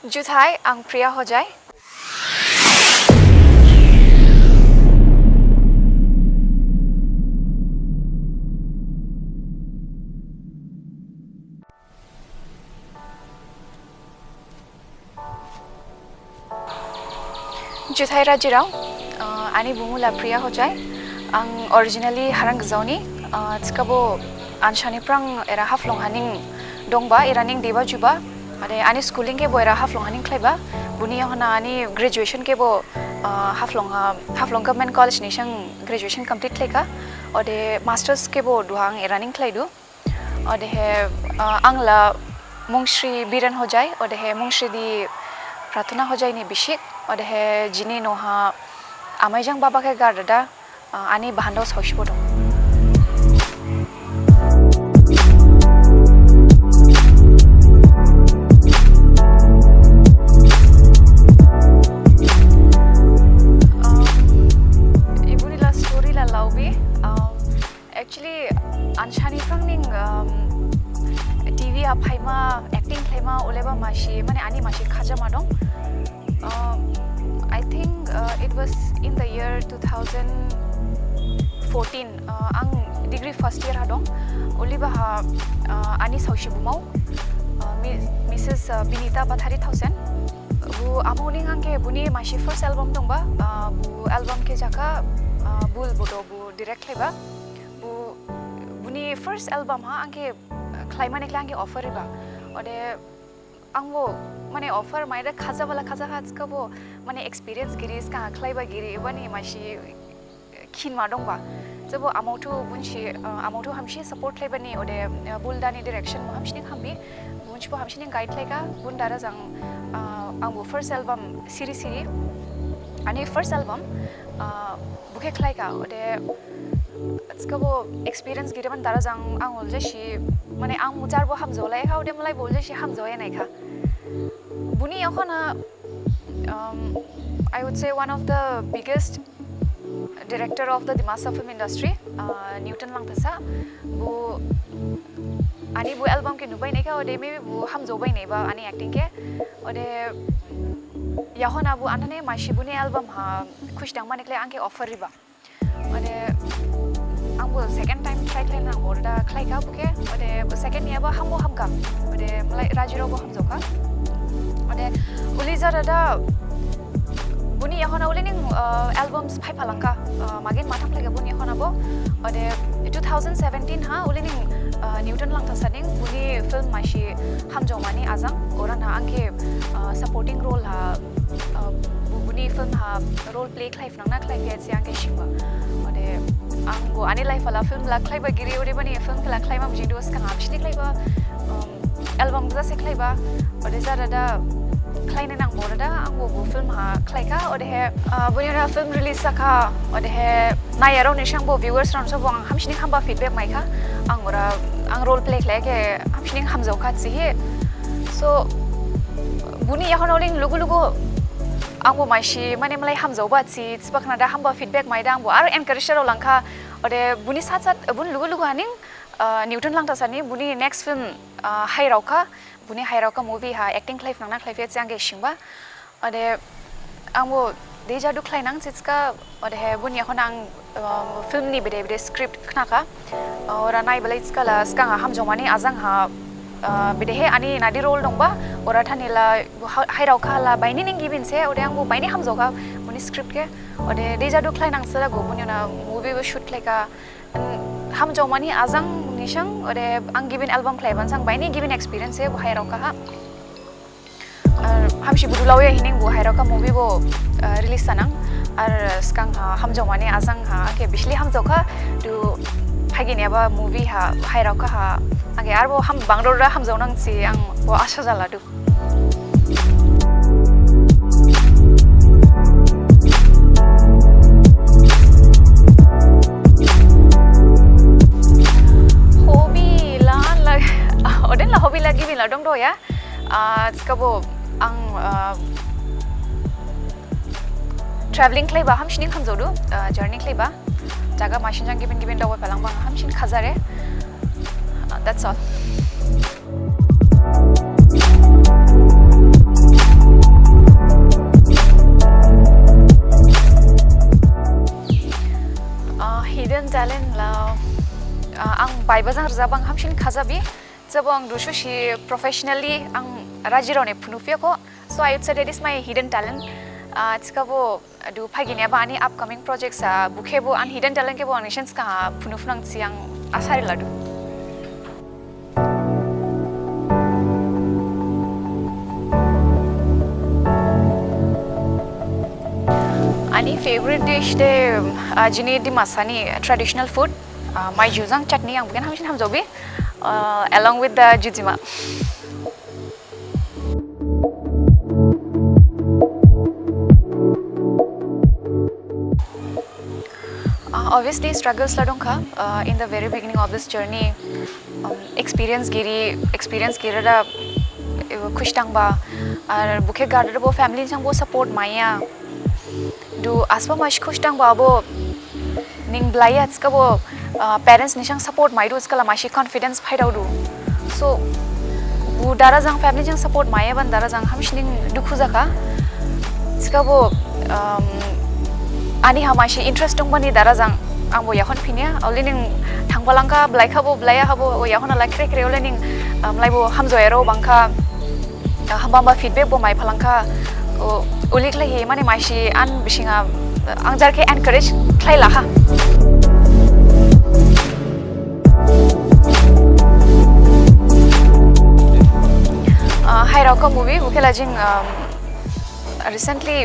जुथाई आं प्रिया होजाय जुथाई राजिराव आनी बुमुला प्रिया होजाय आं ओरिजिनली हारंग जावनी तिकाबो आनशानिफ्रां एरा हाफ्लं हानिं दंबा एरानिं देबा जुबा आरे आनी स्कूलिंग के बो एरा हाफ्लं हानिं क्लाइबा बुनी होना आनी ग्रेजुएशन के बो हाफ्लं गवर्नमेंट कॉलेज निशं ग्रेजुएशन कंप्लीट क्लाइका ओदे मास्टर्स के बो दुहां एरानिं क्लाइदु ओदे हे आंला मुंगश्री बिरन होजाय ओदे हे मुंगश्री दी प्रार्थना होजाय नि बिशिक ओदे हे जिनी नोहा आमाइजों बाबा के गारदा आनी बाहान्दाव सावशिबो दं इबुनिला स्टोरी ला लाउबी एक्चुअली आनशानी फ्रांनिं टीवी आफाइमा एक्टिंग क्लेमा ओलेबा माशी माने आनी माशी खाजा मा दं I think it was in the year 2014 ang degree first year hadong oliba ha ani saushi bumau Mrs. Binita Bathari Thausen bu amoni angke buni mashi first album dongba bu album ke jaka bul bodo bu direct leba bu buni first album ha angke claima nekla angke offer riba ode angbo माने offer मायदा खाजा वाला खाजा हाज का वो माने experience गिरी इसका अखलाइबा गिरी वानी माशी खीन माडों बा जब वो अमाउंटो बुंशी अमाउंटो हमशी सपोर्ट लेबनी ओडे बुलदानी डायरेक्शन में हमशी हमबी बुंश को हमशी गाइड लेगा बुंदारा जंग आंगो फर्स्ट एल्बम सीरीज आनी फर्स्ट एल्बम बुके खलाइका ओडे इसका वो एक्सपीरियंस गिरी मन दारा जंग आंगो जैसी माने आंग मुजार वो हम जोलाय का ओडे मलाई बोल जैसी हम जोये नहीं का Buni yakona I would say one of the biggest director of the Dimasa film industry Newton lang thasa bu ani bu album ke nubai nei ka ode maybe bu ham jobai nei ba ani acting ke ode yakona bu anane mashi buni album ha khush dang manekle angke offer riba ode angbo second time try kle na orda khlai ka buke ode second year ba hambo hamka ode malai rajiro bo ham joka ode uliza rada buni yahona ulening albums phai phalangka magin matham lage buni yahona bo ode 2017 ha ulening Newton lang thasaning buni film mashi hamjomani azang oran ha angke supporting role ha buni film ha role play khlai nangna khlai ke angke shingba ode angbo ani life ala film la khlai ba giri ore bani film kala khlai ma jindos ka amshni khlai ba album za se khlai ba ode zarada khlai na nang borada angbo bu film ha khlai ka ode he bunyara film release ka ode he na yaro ni shangbo viewers ran so bang hamshni khamba feedback mai ka angora ang role play khlai ke hamshni hamjau ka chi so buni yahon oling lugu lugu angbo maishi mane malai hamjau ba chi chbakna da hamba feedback mai da angbo ar encourage ro langka ode buni sat sat bun lugu lugu haning Newton lang tasani buni next film hairauka buni hairauka movie ha acting life nangna life changge shingba ode angbo deja du khlai nang chitska ode he buni এখন ang film ni bede bede script khnaka ora nai belai skala skanga hamjomani azang ha bede he ani nadi role dongba ora thanila hairauka la baini ning gibin se ode angbo baini hamjoga buni script ke ode deja du khlai nang sala go buni na movie we shoot like hamjomani azang nishang ode ang given album klaiban sang baini given experience e bahai roka ha hamshi budulawe hining bu hairoka movie bo release sanang ar skang ha hamjomani azang ha ke bishli hamjoka du phagini aba movie ha hairoka ha age arbo ham bangrora hamjonang chi ang bo asha jala du Oden lah hobi lagi bila dong do ya. Skabo ang traveling klay ba hamshin kham zodu journey klay ba jaga machine jang given daw palang bang hamshin khazare that's all Laiba जां रजाब आं हामसिन खाजाबि जब आं दुशुशी professionally आं राजिरावने फुनुफियाखौ so I would say that is my hidden talent तिकाबो दु फागिनियाबा आनि upcoming projects बुखेबो आन hidden talent केबो आं निशंस का फुनुफनांगसि आं आसारि लादु Any favorite dish de jini di masani traditional food my juzang chutney ang bukan hamsin hamzobi along with the jujima obviously struggles la dong kha in the very beginning of this journey experience gira da khush tang ba ar bukhe garder bo family jang bo support maya do aspa mash khush tang ba bo ning blaya ska bo parents ni jang support mai do skala mashi confidence phaidau do so bu dara jang family jang support maya ban dara jang hamshning dukhu jaka ska bo ani hamashi interest dong bani dara jang ang bo yakhon phinia only ning thangbalangka blai khabo blaya habo yakhona la kre kre only ning mlai bo hamjoero bangkha hambamba feedback bo mai phalangka ulik lai mane mashi an bisinga angjar ke encourage thlai la ha Hairauka movie bukela jing recently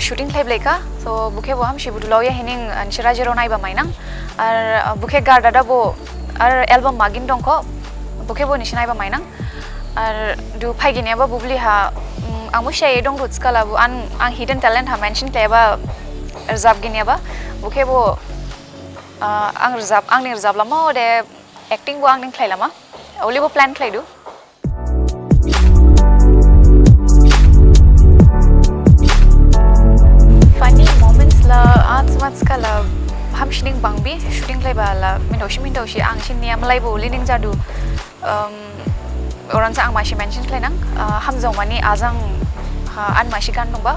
shooting thlai blaika so buke bo ham shibudulauya hining anshirajero nai ba mainang ar buke gardada bo ar album magin dongko buke bo nishinai ba mainang ar du phaigine ba bubli ha angmu shay dong roots kala bu ang hidden talent ha mention kleba rzab ginia ba buke bo ang ning rzab lama de acting bo ang ning khlai lama oli bo plan khlai du funny moments la atsmats kala ham shining bangbi shooting klai ba la min doshi ang shin niam lai bo lining jadu orang sa ang mashi mention klai nang hamzong mani azang an mashi kan nungba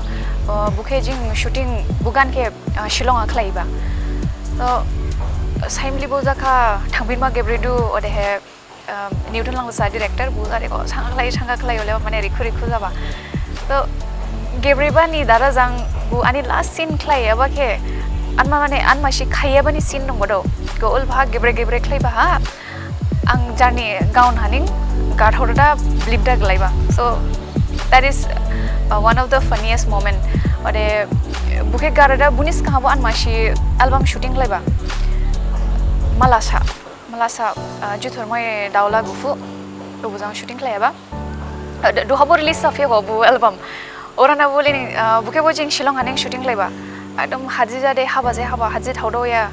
buke jing shooting bugan ke shilong a klai ba so saimli bo jaka thangbin ma gebredu ode he Newton lang sa director bu are ko sanga klai ole mane rikhu jaba so gebreba ni dara jang bu ani last scene klai aba ke anma mane an mashi khaiya bani scene nungbo do ko ul bha gebre klai ba ha ang jani gaun haning God horda blipda glaiba so that is one of the funniest moment ode buke garada bunis kahabo an mashi album shooting glaiba malasa juthor moi daula gufu rubujang shooting glaiba do habo release of yo bu album orana boli buke bojing shilong haning shooting glaiba adom haji jade haba haji thaudo ya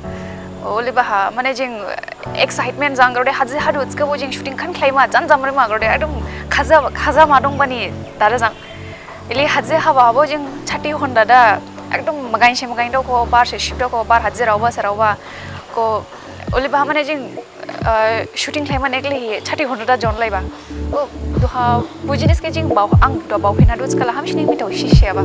oli ba mane jing excitement jangrode haji hadu ska bo jing shooting khan khlaima jan jamre ma grode adum khaza ma dong bani dara jang ili haji haba bo jing chati honda da ekdom magain do ko bar se ship ko bar haji rawa ko oli ba mane jing shooting khlaima nekli chati honda da jon laiba o duha bujinis ke jing baw ang do baw phina do skala ham shini mi to shishe ba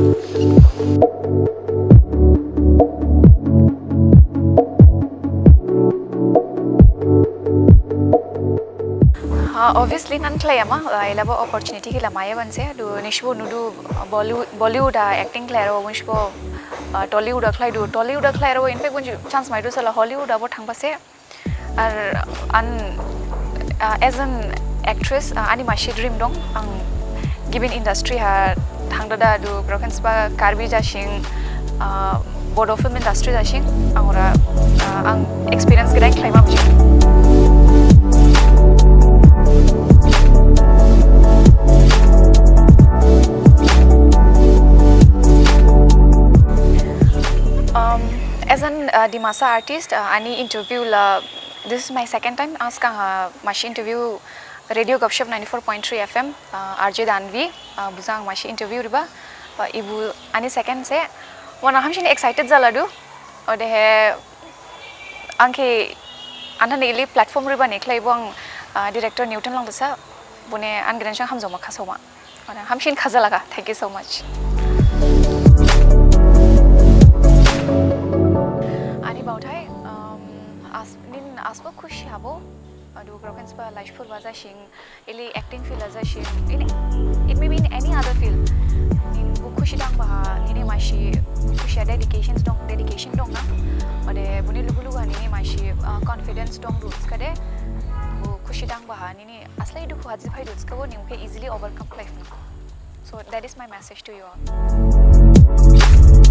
obviously nan klayama ilabo opportunity ki lamaya banse du nishbo nudu bollywood acting klayro bunshbo tollywood klayro in fact bunju chance mai do sala hollywood abo thangba se ar an as an actress ani mashi dream dong ang given industry ha thangda da du brokens ba karbi jashing bodo film industry jashing angora ang experience gidai klayma bunju as an Dimasa artist ani interview la this is my second time ask mashi interview radio gupshup 94.3 fm RJ Danvi buzang mashi interview riba ibu ani second se wana hamshin excited jaladu ode he angke anhan ili platform riba neklai bong director Newton lang dasa bune an granchang hamjoma khasoma wana hamshin khazalaga thank you so much ani bauthai nin aspa khushi habo adu broken spa life for wazashing ili acting field azashing it may be in any other field in bu khushi dang ba ini mashi khushi dedication dong na ade buni lugulu ani mashi confidence dong rules kade bu khushi dang ba ni aslai du haji phai rules ka wo nimke easily overcome life na so that is my message to you all